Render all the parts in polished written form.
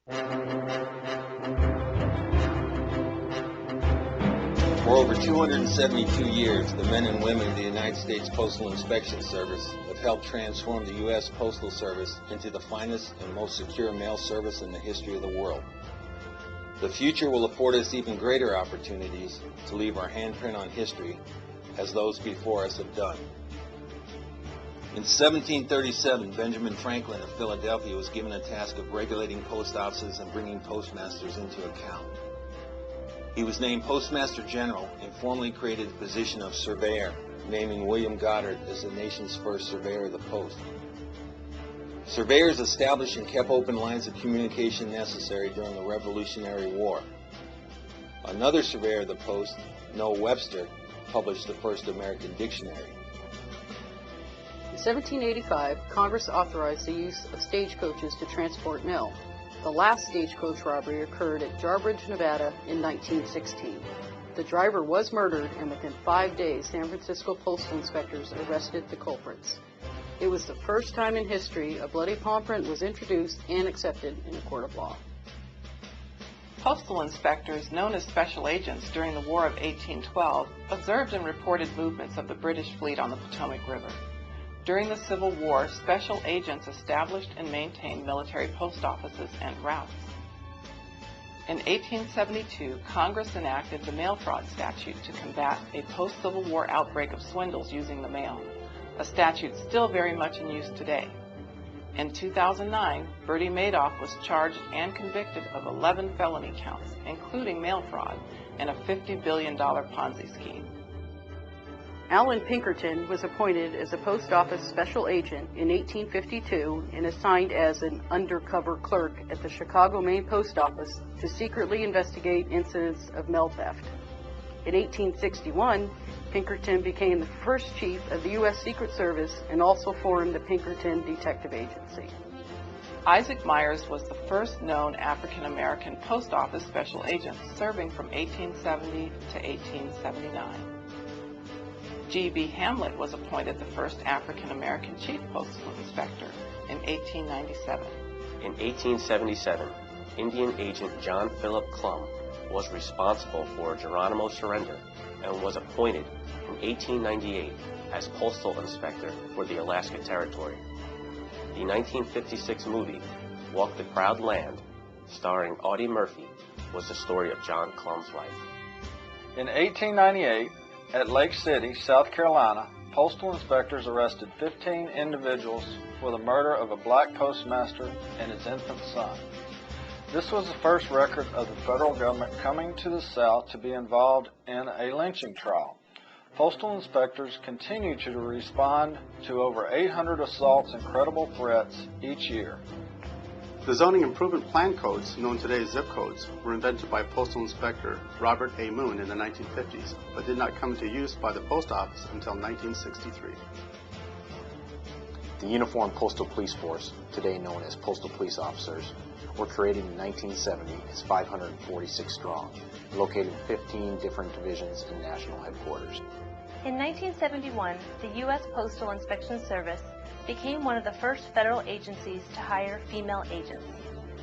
For over 272 years, the men and women of the United States Postal Inspection Service have helped transform the U.S. Postal Service into the finest and most secure mail service in the history of the world. The future will afford us even greater opportunities to leave our handprint on history, as those before us have done. In 1737, Benjamin Franklin of Philadelphia was given the task of regulating post offices and bringing postmasters into account. He was named Postmaster General and formally created the position of Surveyor, naming William Goddard as the nation's first surveyor of the post. Surveyors established and kept open lines of communication necessary during the Revolutionary War. Another surveyor of the post, Noah Webster, published the first American dictionary. In 1785, Congress authorized the use of stagecoaches to transport mail. The last stagecoach robbery occurred at Jarbidge, Nevada in 1916. The driver was murdered, and within 5 days, San Francisco postal inspectors arrested the culprits. It was the first time in history a bloody palm print was introduced and accepted in a court of law. Postal inspectors, known as special agents during the War of 1812, observed and reported movements of the British fleet on the Potomac River. During the Civil War, special agents established and maintained military post offices and routes. In 1872, Congress enacted the mail fraud statute to combat a post-Civil War outbreak of swindles using the mail, a statute still very much in use today. In 2009, Bertie Madoff was charged and convicted of 11 felony counts, including mail fraud and a $50 billion Ponzi scheme. Allan Pinkerton was appointed as a post office special agent in 1852 and assigned as an undercover clerk at the Chicago Main Post Office to secretly investigate incidents of mail theft. In 1861, Pinkerton became the first chief of the U.S. Secret Service and also formed the Pinkerton Detective Agency. Isaac Myers was the first known African-American post office special agent, serving from 1870 to 1879. G.B. Hamlet was appointed the first African-American chief postal inspector in 1897. In 1877, Indian agent John Philip Clum was responsible for Geronimo's surrender and was appointed in 1898 as postal inspector for the Alaska Territory. The 1956 movie, Walk the Proud Land, starring Audie Murphy, was the story of John Clum's life. In 1898, at Lake City, South Carolina, postal inspectors arrested 15 individuals for the murder of a black postmaster and his infant son. This was the first record of the federal government coming to the South to be involved in a lynching trial. Postal inspectors continue to respond to over 800 assaults and credible threats each year. The zoning improvement plan codes, known today as zip codes, were invented by Postal Inspector Robert A. Moon in the 1950s, but did not come to use by the Post Office until 1963. The Uniform Postal Police Force, today known as Postal Police Officers, were created in 1970 as 546 strong, located in 15 different divisions and national headquarters. In 1971, the U.S. Postal Inspection Service became one of the first federal agencies to hire female agents.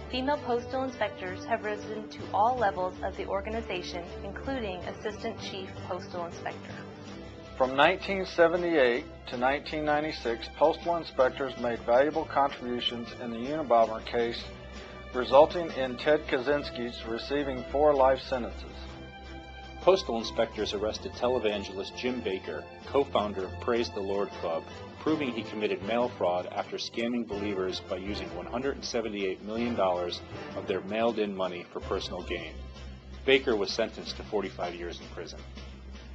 Female postal inspectors have risen to all levels of the organization, including Assistant Chief Postal Inspector. From 1978 to 1996, postal inspectors made valuable contributions in the Unabomber case, resulting in Ted Kaczynski's receiving 4 life sentences. Postal inspectors arrested televangelist Jim Baker, co-founder of Praise the Lord Club, proving he committed mail fraud after scamming believers by using $178 million of their mailed-in money for personal gain. Baker was sentenced to 45 years in prison.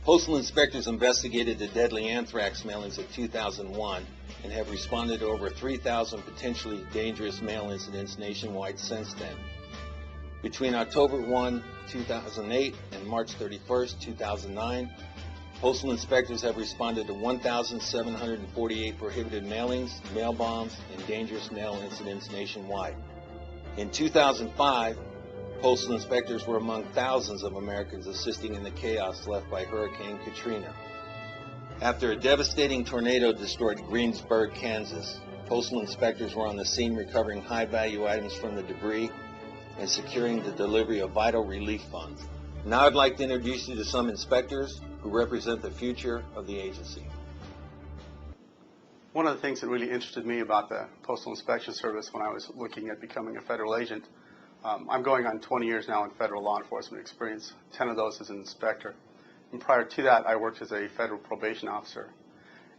Postal inspectors investigated the deadly anthrax mailings of 2001 and have responded to over 3,000 potentially dangerous mail incidents nationwide since then. Between October 1, 2008 and March 31, 2009, postal inspectors have responded to 1,748 prohibited mailings, mail bombs, and dangerous mail incidents nationwide. In 2005, postal inspectors were among thousands of Americans assisting in the chaos left by Hurricane Katrina. After a devastating tornado destroyed Greensburg, Kansas, postal inspectors were on the scene recovering high-value items from the debris and securing the delivery of vital relief funds. Now I'd like to introduce you to some inspectors who represent the future of the agency. One of the things that really interested me about the Postal Inspection Service when I was looking at becoming a federal agent, I'm going on 20 years now in federal law enforcement experience, 10 of those as an inspector. And prior to that, I worked as a federal probation officer.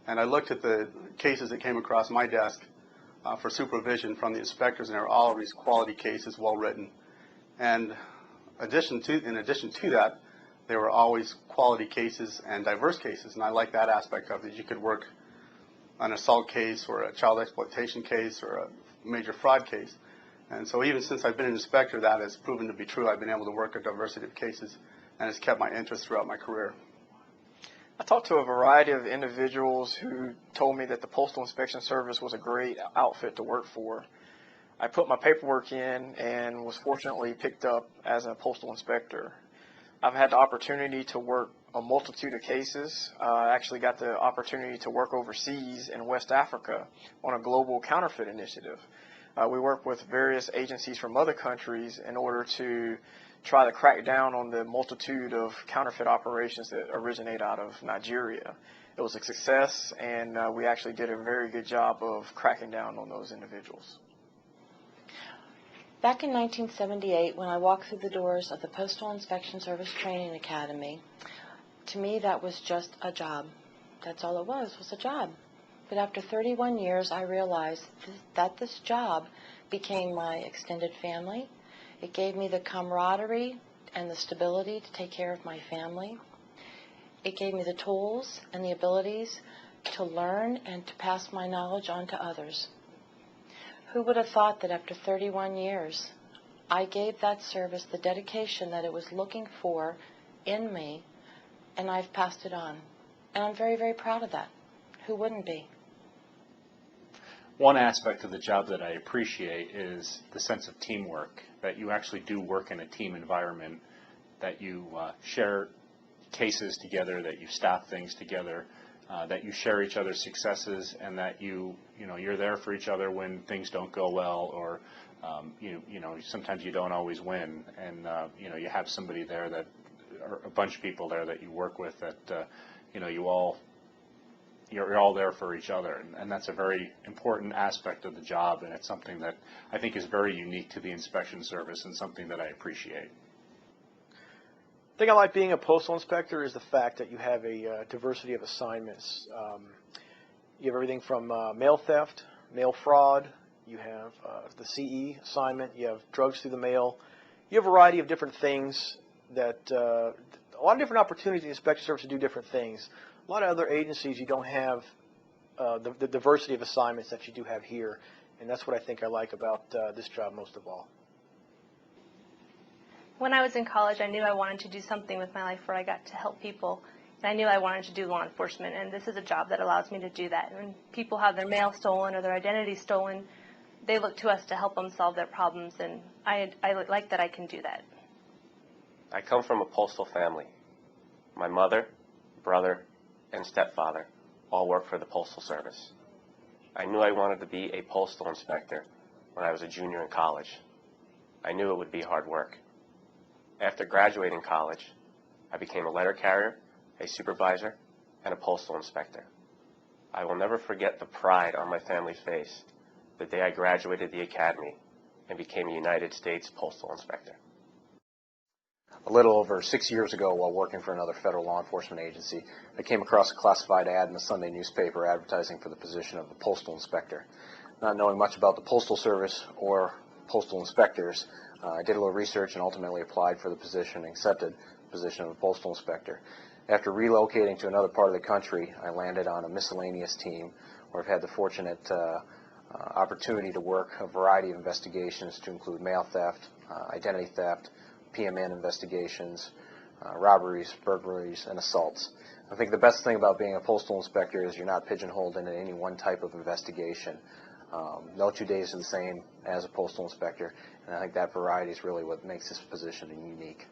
And I looked at the cases that came across my desk for supervision from the inspectors, and they were all these quality cases, well written. And in addition to that, they were always quality cases and diverse cases, and I like that aspect of it. You could work an assault case or a child exploitation case or a major fraud case. And so even since I've been an inspector, that has proven to be true. I've been able to work a diversity of cases, and it's kept my interest throughout my career. I talked to a variety of individuals who told me that the Postal Inspection Service was a great outfit to work for. I put my paperwork in and was fortunately picked up as a postal inspector. I've had the opportunity to work a multitude of cases. I actually got the opportunity to work overseas in West Africa on a global counterfeit initiative. We work with various agencies from other countries in order to try to crack down on the multitude of counterfeit operations that originate out of Nigeria. It was a success, and we actually did a very good job of cracking down on those individuals. Back in 1978, when I walked through the doors of the Postal Inspection Service Training Academy, to me that was just a job. That's all it was a job. But after 31 years, I realized that this job became my extended family. It gave me the camaraderie and the stability to take care of my family. It gave me the tools and the abilities to learn and to pass my knowledge on to others. Who would have thought that after 31 years, I gave that service the dedication that it was looking for in me, and I've passed it on. And I'm very, very proud of that. Who wouldn't be? One aspect of the job that I appreciate is the sense of teamwork, that you actually do work in a team environment, that you share cases together, that you staff things together, that you share each other's successes, and that you're there for each other when things don't go well, or sometimes you don't always win, and you have somebody there that, or a bunch of people there that you work with, that you're all there for each other, and that's a very important aspect of the job, and it's something that I think is very unique to the inspection service and something that I appreciate. The thing I like being a postal inspector is the fact that you have a diversity of assignments. You have everything from mail theft, mail fraud, you have the CE assignment, you have drugs through the mail. You have a variety of different things that, a lot of different opportunities in the inspection service to do different things. A lot of other agencies, you don't have the diversity of assignments that you do have here, and that's what I think I like about this job most of all. When I was in college, I knew I wanted to do something with my life where I got to help people, and I knew I wanted to do law enforcement, and this is a job that allows me to do that. When people have their mail stolen or their identity stolen, they look to us to help them solve their problems, and I like that I can do that. I come from a postal family. My mother, brother, and stepfather all work for the Postal Service. I knew I wanted to be a postal inspector when I was a junior in college. I knew it would be hard work. After graduating college, I became a letter carrier, a supervisor, and a postal inspector. I will never forget the pride on my family's face the day I graduated the academy and became a United States postal inspector. A little over 6 years ago, while working for another federal law enforcement agency, I came across a classified ad in the Sunday newspaper advertising for the position of a postal inspector. Not knowing much about the Postal Service or postal inspectors, I did a little research and ultimately applied for the position and accepted the position of a postal inspector. After relocating to another part of the country, I landed on a miscellaneous team where I've had the fortunate opportunity to work a variety of investigations to include mail theft, identity theft, PMN investigations, robberies, burglaries, and assaults. I think the best thing about being a postal inspector is you're not pigeonholed into any one type of investigation. No 2 days are the same as a postal inspector, and I think that variety is really what makes this position unique.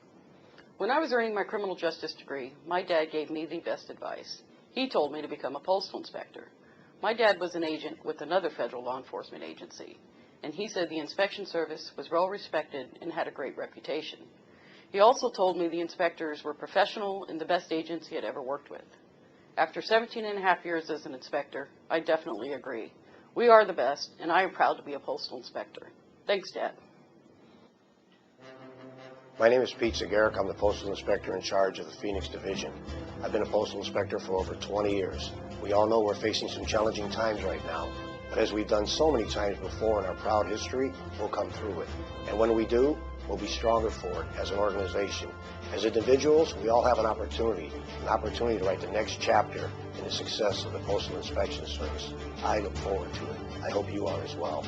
When I was earning my criminal justice degree, my dad gave me the best advice. He told me to become a postal inspector. My dad was an agent with another federal law enforcement agency, and he said the inspection service was well respected and had a great reputation. He also told me the inspectors were professional and the best agents he had ever worked with. After 17.5 years as an inspector, I definitely agree. We are the best, and I am proud to be a postal inspector. Thanks, Dad. My name is Pete Zagarek. I'm the postal inspector in charge of the Phoenix Division. I've been a postal inspector for over 20 years. We all know we're facing some challenging times right now, but as we've done so many times before in our proud history, we'll come through it. And when we do, we'll be stronger for it as an organization. As individuals, we all have an opportunity to write the next chapter in the success of the Postal Inspection Service. I look forward to it. I hope you are as well.